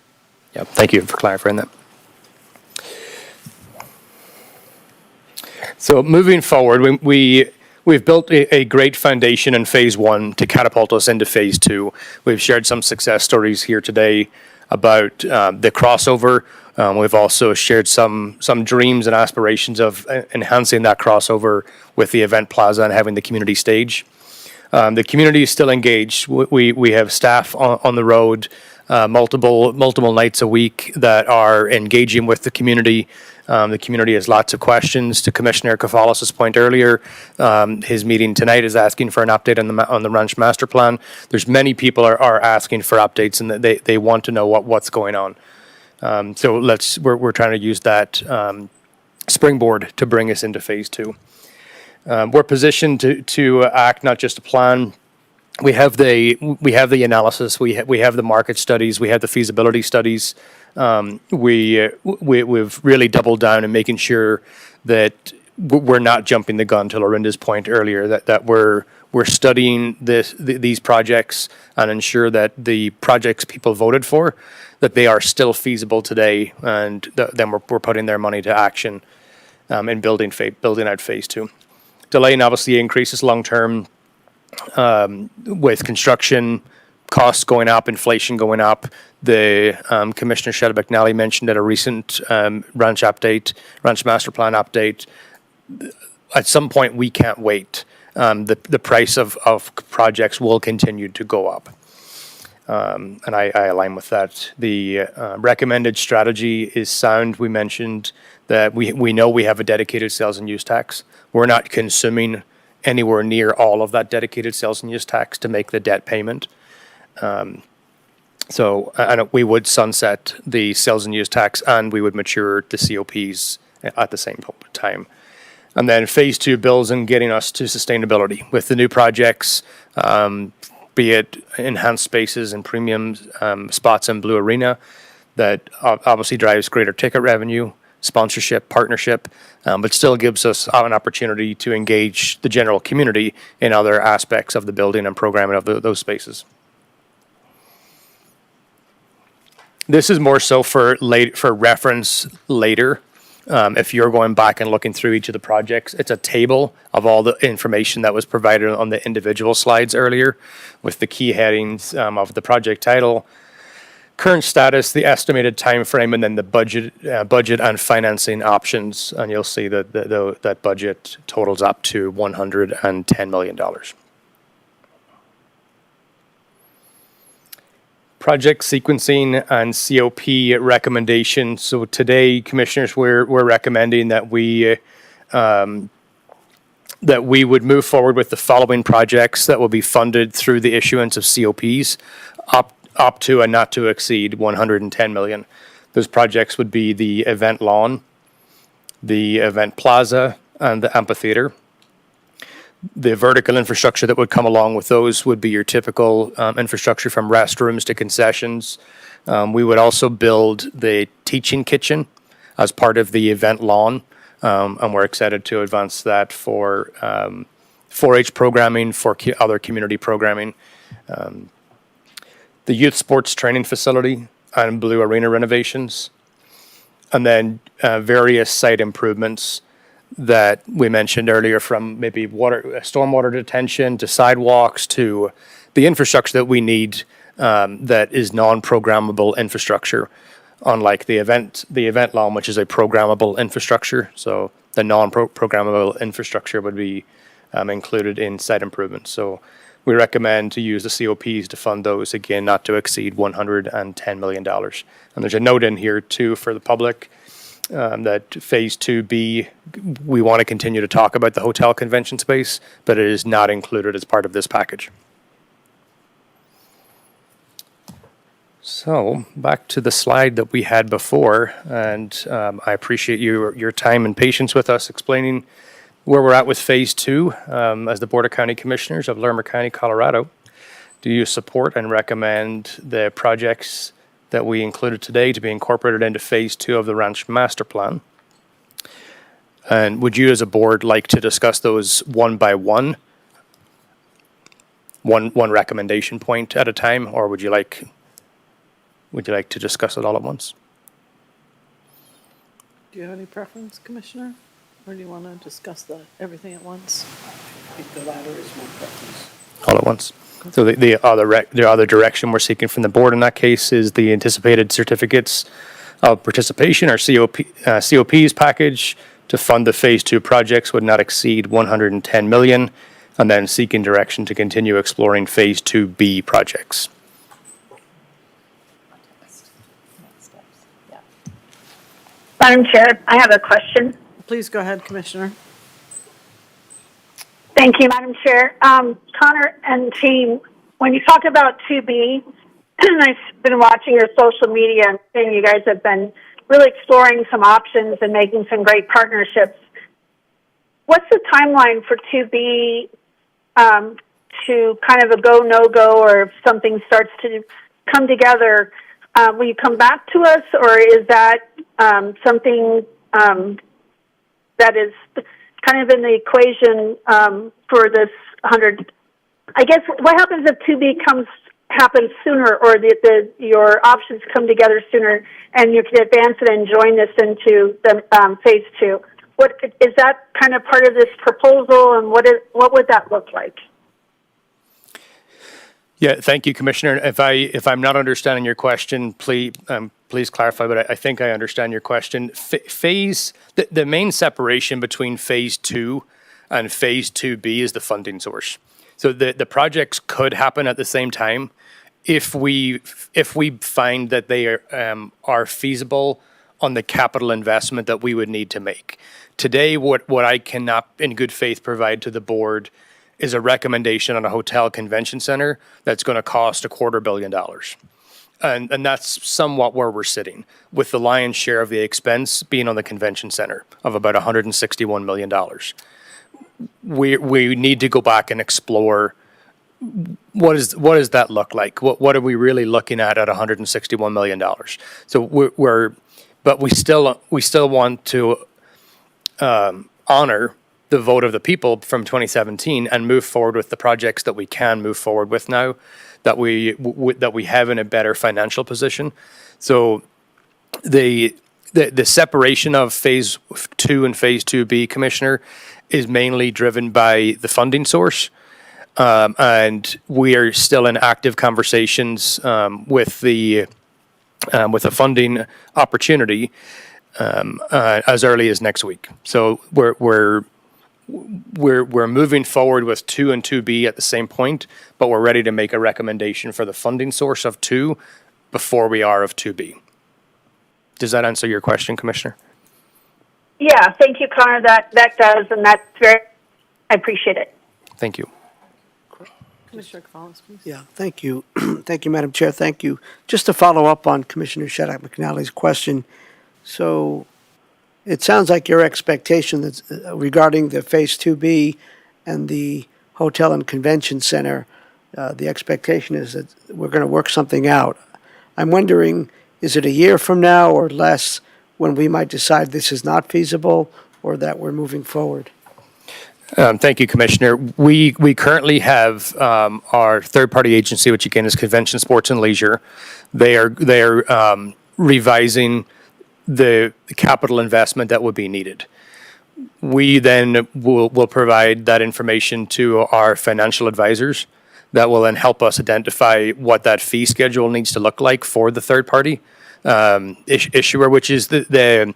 Yeah, thank you for clarifying that. So moving forward, we've built a great foundation in phase one to catapult us into phase two. We've shared some success stories here today about the crossover. We've also shared some dreams and aspirations of enhancing that crossover with the event plaza and having the community stage. The community is still engaged. We have staff on the road multiple nights a week that are engaging with the community The community has lots of questions. To Commissioner Kafalas' point earlier, his meeting tonight is asking for an update on the Ranch Master Plan. There's many people are asking for updates, and they want to know what's going on. So we're trying to use that springboard to bring us into phase 2. We're positioned to act, not just a plan. We have the analysis. We have the market studies. We have the feasibility studies. We've really doubled down in making sure that we're not jumping the gun, to Lorinda's point earlier, that we're studying these projects and ensure that the projects people voted for, that they are still feasible today, and then we're putting their money to action in building out phase 2. Delaying obviously increases long term with construction costs going up, inflation going up. The Commissioner Shetta McNally mentioned at a recent ranch master plan update, at some point we can't wait. The price of projects will continue to go up. And I align with that. The recommended strategy is sound. We mentioned that we know we have a dedicated sales and use tax. We're not consuming anywhere near all of that dedicated sales and use tax to make the debt payment. So we would sunset the sales and use tax, and we would mature the COPs at the same time. And then phase 2 builds in getting us to sustainability with the new projects, be it enhanced spaces and premium spots in Blue Arena, that obviously drives greater ticket revenue, sponsorship, partnership, but still gives us an opportunity to engage the general community in other aspects of the building and programming of those spaces. This is more so for reference later. If you're going back and looking through each of the projects, it's a table of all the information that was provided on the individual slides earlier, with the key headings of the project title, current status, the estimated time frame, and then the budget and financing options. And you'll see that that budget totals up to $110 million. Project sequencing and COP recommendations. So today, commissioners, we're recommending that we would move forward with the following projects that will be funded through the issuance of COPs, up to and not to exceed $110 million. Those projects would be the event lawn, the event plaza, and the amphitheater. The vertical infrastructure that would come along with those would be your typical infrastructure, from restrooms to concessions. We would also build the teaching kitchen as part of the event lawn, and we're excited to advance that for 4-H programming, for other community programming. The youth sports training facility and Blue Arena renovations, and then various site improvements that we mentioned earlier, from maybe stormwater detention to sidewalks to the infrastructure that we need that is non-programmable infrastructure, unlike the event lawn, which is a programmable infrastructure. So the non-programmable infrastructure would be included in site improvements. So we recommend to use the COPs to fund those, again, not to exceed $110 million. And there's a note in here too for the public, that phase 2B, we want to continue to talk about the hotel convention space, but it is not included as part of this package. So back to the slide that we had before, and I appreciate your time and patience with us explaining where we're at with phase 2 as the Board of County Commissioners of Larimer County, Colorado. Do you support and recommend the projects that we included today to be incorporated into phase 2 of the Ranch Master Plan? And would you as a board like to discuss those one by one recommendation point at a time, or would you like to discuss it all at once? Do you have any preference, Commissioner? Or do you want to discuss everything at once? I think the latter is my preference. All at once. So the other direction we're seeking from the board in that case is the anticipated certificates of participation, or COPs package, to fund the phase 2 projects would not exceed $110 million, and then seeking direction to continue exploring phase 2B projects. Madam Chair, I have a question. Please go ahead, Commissioner. Thank you, Madam Chair. Connor and team, when you talk about 2B, I've been watching your social media and seeing you guys have been really exploring some options and making some great partnerships. What's the timeline for 2B to kind of a go, no-go, or if something starts to come together, will you come back to us, or is that something that is kind of in the equation for this 100? I guess what happens if 2B happens sooner, or your options come together sooner, and you can advance it and join this into the phase 2? What is that kind of part of this proposal, and what would that look like? Yeah, thank you, Commissioner. If I'm not understanding your question, please clarify. But I think I understand your question. The main separation between phase 2 and phase 2B is the funding source. So the projects could happen at the same time if we find that they are feasible on the capital investment that we would need to make. Today, what I cannot in good faith provide to the board is a recommendation on a hotel convention center that's going to cost $250 million. And that's somewhat where we're sitting, with the lion's share of the expense being on the convention center of about $161 million. We need to go back and explore what does that look like? What are we really looking at $161 million? So but we still want to honor the vote of the people from 2017 and move forward with the projects that we can move forward with now, that we have in a better financial position. So the separation of phase 2 and phase 2B, Commissioner, is mainly driven by the funding source. And we are still in active conversations with the funding opportunity as early as next week. So we're moving forward with 2 and 2B at the same point, but we're ready to make a recommendation for the funding source of 2 before we are of 2B. Does that answer your question, Commissioner? Yeah, thank you, Connor. That does, and that's I appreciate it. Thank you. Commissioner Cavallis, please. Yeah, thank you. Thank you, Madam Chair. Thank you. Just to follow up on Commissioner Shaddock McNally's question. So it sounds like your expectation that's regarding the phase 2B and the hotel and convention center, the expectation is that we're going to work something out. I'm wondering, is it a year from now or less when we might decide this is not feasible or that we're moving forward? Thank you, Commissioner. We currently have our third-party agency, which again is Convention Sports and Leisure. They are revising the capital investment that would be needed. We then will provide that information to our financial advisors that will then help us identify what that fee schedule needs to look like for the third-party issuer, which is the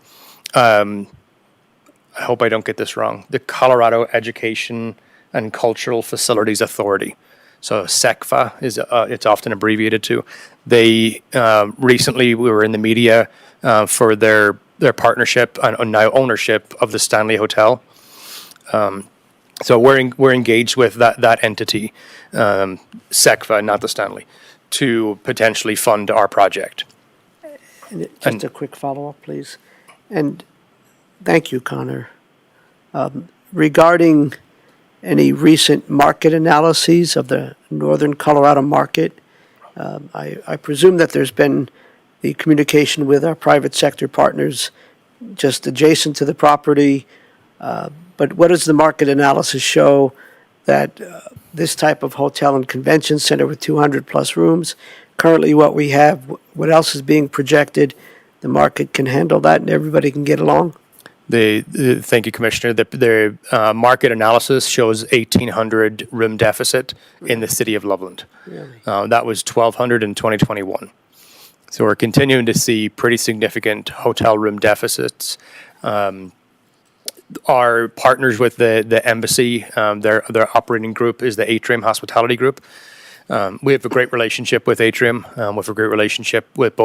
I hope I don't get this wrong, the Colorado Education and Cultural Facilities Authority. So SECFA is it's often abbreviated to. They recently we were in the media for their partnership and now ownership of the Stanley Hotel. So we're engaged with that entity, SECFA, not the Stanley, to potentially fund our project. And just a quick follow-up, please. And thank you, Connor. Regarding any recent market analyses of the northern Colorado market, I presume that there's been the communication with our private sector partners just adjacent to the property. But what does the market analysis show that this type of hotel and convention center with 200 plus rooms, currently what we have, what else is being projected, the market can handle that and everybody can get along? Thank you, Commissioner. The market analysis shows 1,800 room deficit in the city of Loveland. Really? That was 1,200 in 2021. So we're continuing to see pretty significant hotel room deficits. Our partners with the embassy, their operating group is the Atrium Hospitality Group. We have a great relationship with Atrium. We have a great relationship with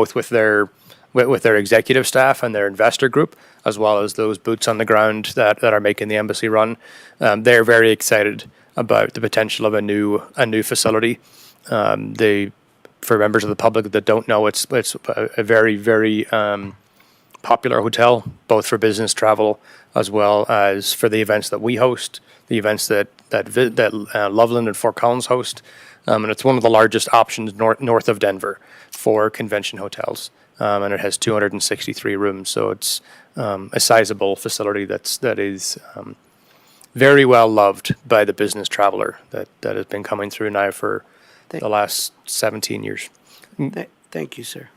with their executive staff and their investor group, as well as those boots on the ground that are making the embassy run. They're very excited about the potential of a new facility. For members of the public that don't know, it's a very, very popular hotel, both for business travel as well as for the events that we host, the events that Loveland and Fort Collins host, and it's one of the largest options north of Denver for convention hotels, and it has 263 rooms, so it's a sizable facility that is very well loved by the business traveler that has been coming through now for the last 17 years. Thank you, sir.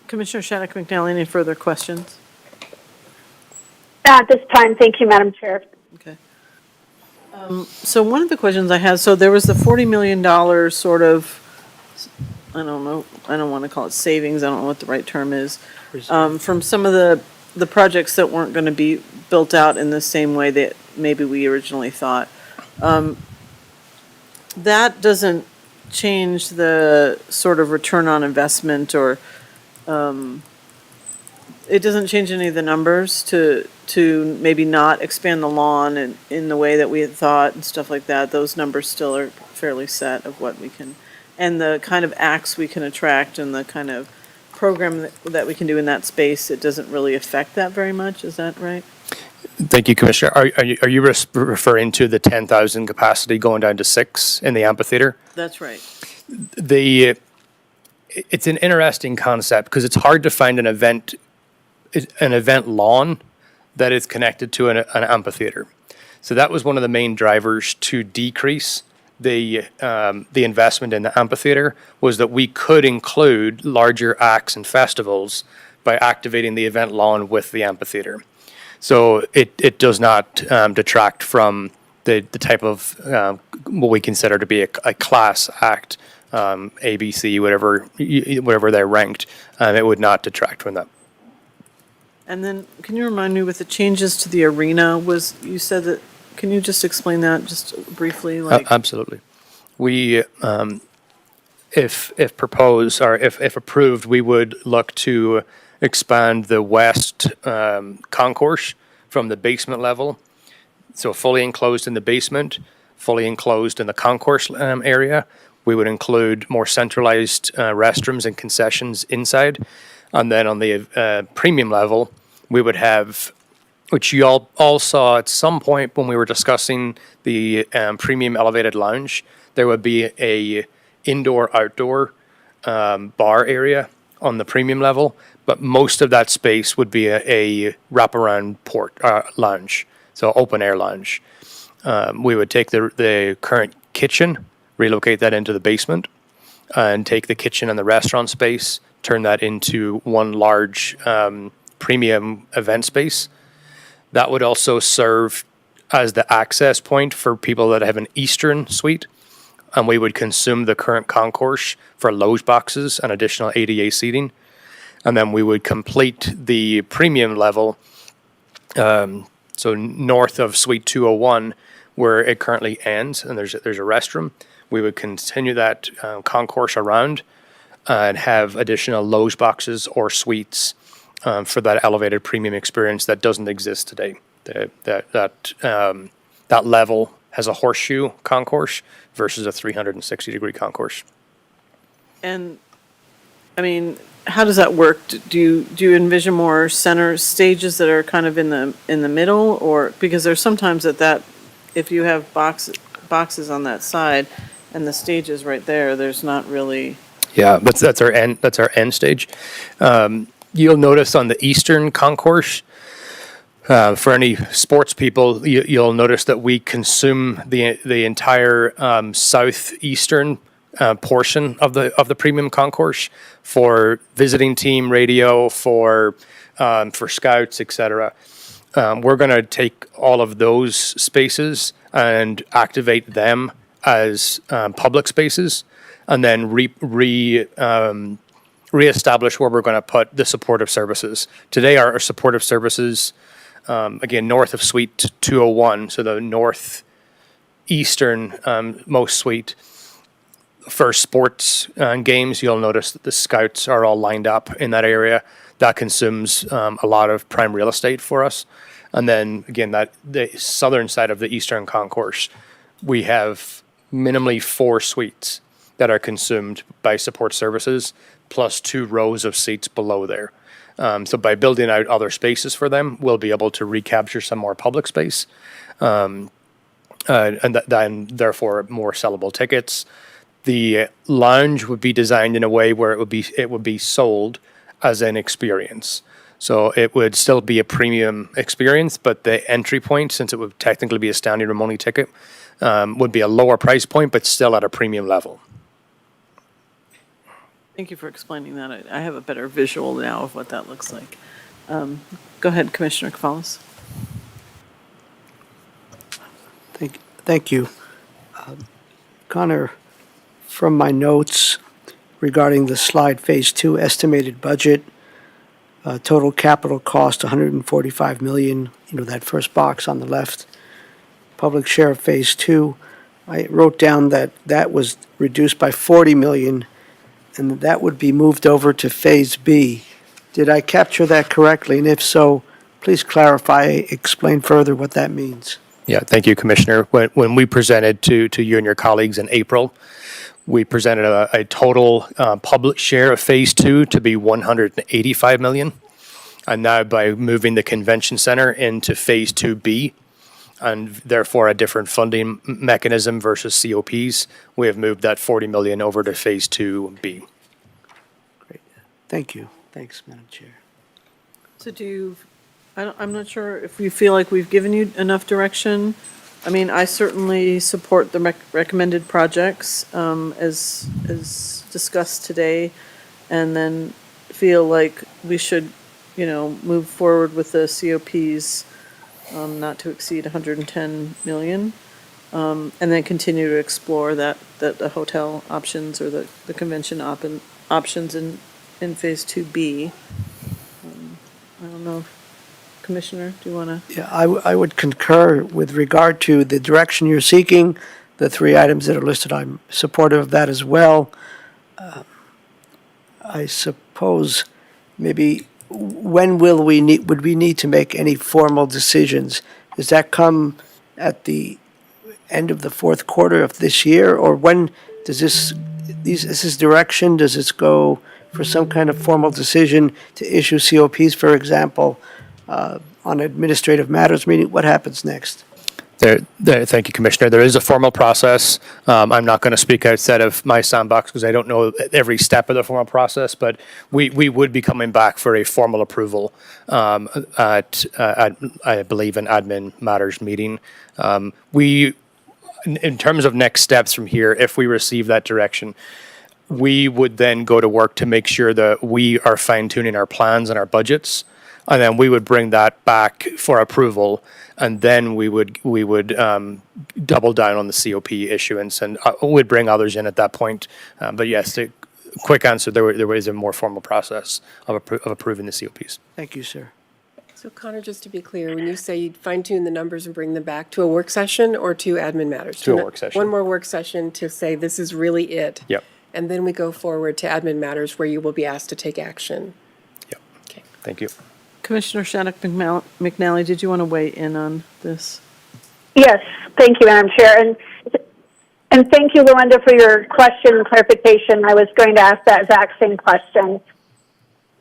Commissioner Shattuck McNally, any further questions? At this time, thank you, Madam Chair. Okay. So one of the questions I had, so there was the $40 million sort of, I don't know, I don't want to call it savings, I don't know what the right term is, from some of the projects that weren't going to be built out in the same way that maybe we originally thought. That doesn't change the sort of return on investment, or it doesn't change any of the numbers to maybe not expand the lawn in the way that we had thought and stuff like that. Those numbers still are fairly set of what we can, and the kind of acts we can attract and the kind of program that we can do in that space, it doesn't really affect that very much. Is that right? Thank you, Commissioner. Are you referring to the 10,000 capacity going down to 6 in the amphitheater? That's right. It's an interesting concept because it's hard to find an event lawn that is connected to an amphitheater. So that was one of the main drivers to decrease the investment in the amphitheater, was that we could include larger acts and festivals by activating the event lawn with the amphitheater. So it does not detract from the type of what we consider to be a class act, ABC, whatever they're ranked. It would not detract from that. And then, can you remind me with the changes to the arena, you said that, can you just explain that just briefly? Absolutely. We, if proposed, or if approved, we would look to expand the west concourse from the basement level. So fully enclosed in the basement, fully enclosed in the concourse area. We would include more centralized restrooms and concessions inside. And then on the premium level, we would have, which you all saw at some point when we were discussing the premium elevated lounge, there would be a indoor-outdoor bar area on the premium level, but most of that space would be a wraparound lounge, so open-air lounge. We would take the current kitchen, relocate that into the basement, and take the kitchen and the restaurant space, turn that into one large premium event space. That would also serve as the access point for people that have an eastern suite, and we would consume the current concourse for loge boxes and additional ADA seating. And then we would complete the premium level, so north of Suite 201, where it currently ends, and there's a restroom. We would continue that concourse around and have additional loge boxes or suites for that elevated premium experience that doesn't exist today. That level has a horseshoe concourse versus a 360-degree concourse. And, I mean, how does that work? Do you envision more center stages that are kind of in the middle, or because there's sometimes that if you have boxes on that side and the stage is right there, there's not really. Yeah, that's our end stage. You'll notice on the eastern concourse, for any sports people, you'll notice that we consume the entire southeastern portion of the premium concourse for visiting team radio, for scouts, etc. We're going to take all of those spaces and activate them as public spaces, and then reestablish where we're going to put the supportive services. Today, our supportive services, again, north of Suite 201, so the northeastern most suite, for sports games, you'll notice that the scouts are all lined up in that area. That consumes a lot of prime real estate for us. And then again, that the southern side of the eastern concourse, we have minimally 4 suites that are consumed by support services, plus 2 rows of seats below there. So by building out other spaces for them, we'll be able to recapture some more public space, and then therefore more sellable tickets. The lounge would be designed in a way where it would be sold as an experience. So it would still be a premium experience, but the entry point, since it would technically be a standing room only ticket, would be a lower price point, but still at a premium level. Thank you for explaining that. I have a better visual now of what that looks like. Go ahead, Commissioner Cavallis. Thank you. Connor, from my notes regarding the slide Phase 2 estimated budget, total capital cost $145 million, that first box on the left, public share of Phase 2. I wrote down that that was reduced by $40 million, and that would be moved over to Phase B. Did I capture that correctly? And if so, please clarify, explain further what that means. Yeah, thank you, Commissioner. When we presented to you and your colleagues in April, we presented a total public share of Phase 2 to be $185 million. And now by moving the convention center into Phase 2B, and therefore a different funding mechanism versus COPs, we have moved that $40 million over to Phase 2B. Great. Thank you. Thanks, Madam Chair. So I'm not sure if we feel like we've given you enough direction. I mean, I certainly support the recommended projects as discussed today, and then feel like we should, move forward with the COPs not to exceed 110 million, and then continue to explore the hotel options or the convention options in Phase 2B. I don't know. Commissioner, do you want to? Yeah, I would concur with regard to the direction you're seeking, the 3 items that are listed. I'm supportive of that as well. I suppose maybe when would we need to make any formal decisions? Does that come at the end of the 4th quarter of this year, or when does this direction? Does this go for some kind of formal decision to issue COPs, for example? On administrative matters meeting, what happens next? Thank you, Commissioner. There is a formal process. I'm not going to speak outside of my sandbox because I don't know every step of the formal process, but we would be coming back for a formal approval at I believe, an admin matters meeting. In terms of next steps from here, if we receive that direction, we would then go to work to make sure that we are fine-tuning our plans and our budgets. And then we would bring that back for approval, and then we would double down on the COP issuance, and we'd bring others in at that point. But yes, the quick answer, there is a more formal process of approving the COPs. Thank you, sir. So Connor, just to be clear, when you say you'd fine tune the numbers and bring them back to a work session or to admin matters? To a work session. One more work session to say this is really it. Yep. And then we go forward to admin matters where you will be asked to take action. Yep. Okay. Thank you. Commissioner Shattuck McNally, did you want to weigh in on this? Yes, thank you, Madam Chair. And thank you, Luanda, for your question and clarification. I was going to ask that exact same question.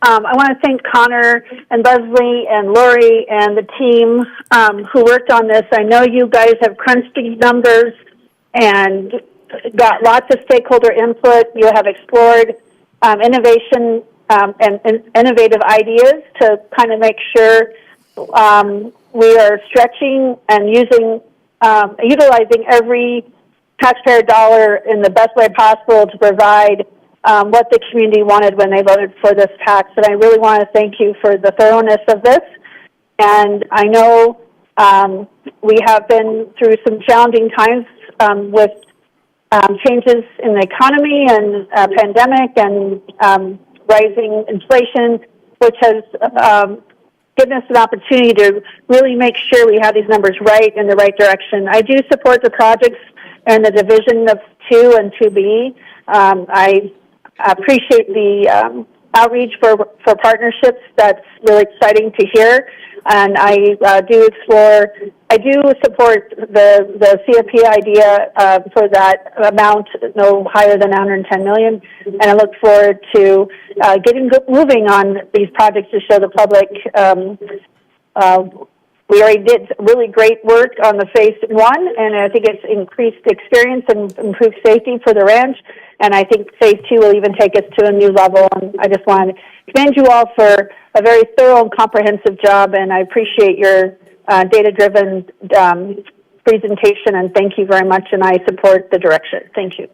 I want to thank Connor and Leslie and Lori and the team who worked on this. I know you guys have crunched these numbers and got lots of stakeholder input. You have explored innovation and innovative ideas to kind of make sure we are stretching and utilizing every taxpayer dollar in the best way possible to provide what the community wanted when they voted for this tax. And I really want to thank you for the thoroughness of this. And I know we have been through some challenging times with changes in the economy and pandemic and rising inflation, which has given us an opportunity to really make sure we have these numbers right in the right direction. I do support the projects and the division of 2 and 2B. I appreciate the outreach for partnerships. That's really exciting to hear. And I do support the CFP idea for that amount no higher than 110 million. And I look forward to moving on these projects to show the public. We already did really great work on the phase 1, and I think it's increased experience and improved safety for the ranch. And I think phase 2 will even take us to a new level. And I just want to commend you all for a very thorough and comprehensive job, and I appreciate your data-driven presentation, and thank you very much, and I support the direction. Thank you.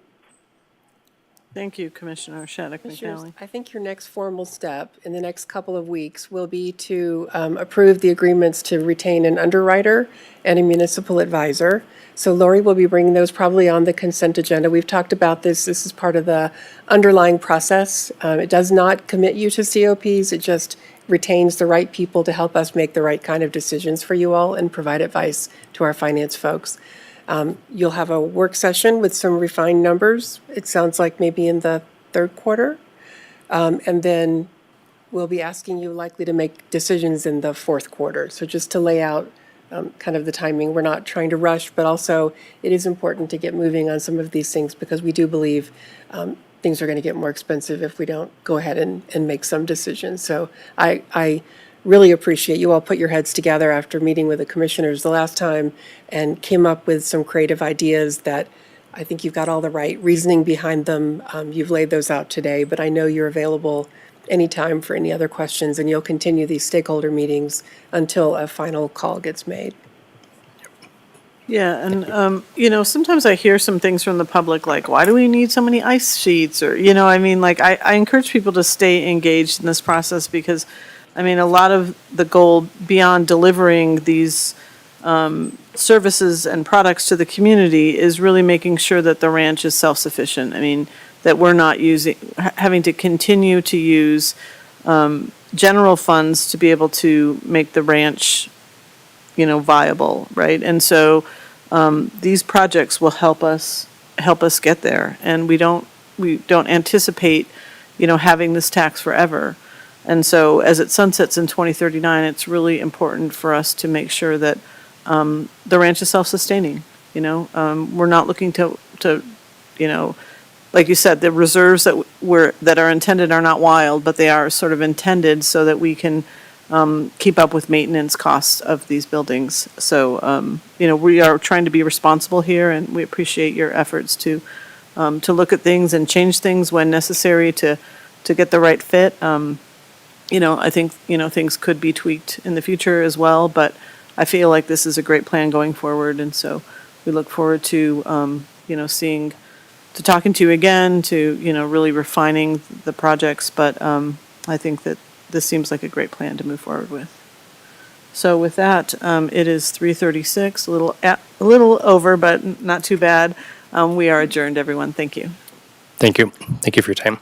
Thank you, Commissioner Shattuck McNally. I think your next formal step in the next couple of weeks will be to approve the agreements to retain an underwriter and a municipal advisor. So Lori will be bringing those probably on the consent agenda. We've talked about this. This is part of the underlying process. It does not commit you to COPs. It just retains the right people to help us make the right kind of decisions for you all and provide advice to our finance folks. You'll have a work session with some refined numbers. It sounds like maybe in the third quarter. And then we'll be asking you likely to make decisions in the fourth quarter. So just to lay out kind of the timing, we're not trying to rush, but also it is important to get moving on some of these things because we do believe things are going to get more expensive if we don't go ahead and make some decisions. So I really appreciate you all put your heads together after meeting with the commissioners the last time and came up with some creative ideas that I think you've got all the right reasoning behind them. You've laid those out today, but I know you're available anytime for any other questions, and you'll continue these stakeholder meetings until a final call gets made. Yeah, and, sometimes I hear some things from the public, like, why do we need so many ice sheets? Or, I encourage people to stay engaged in this process because, a lot of the goal beyond delivering these services and products to the community is really making sure that the ranch is self-sufficient. That we're not having to continue to use general funds to be able to make the ranch, viable, right? And so these projects will help us get there. And we don't anticipate, having this tax forever. And so as it sunsets in 2039, it's really important for us to make sure that the ranch is self-sustaining. We're not looking to like you said, the reserves that are intended are not wild, but they are sort of intended so that we can keep up with maintenance costs of these buildings. So, we are trying to be responsible here, and we appreciate your efforts to look at things and change things when necessary to get the right fit. I think, things could be tweaked in the future as well, but I feel like this is a great plan going forward. And so we look forward to, talking to you again, to, really refining the projects. But I think that this seems like a great plan to move forward with. So with that, it is 3:36, a little over, but not too bad. We are adjourned, everyone. Thank you. Thank you. Thank you for your time.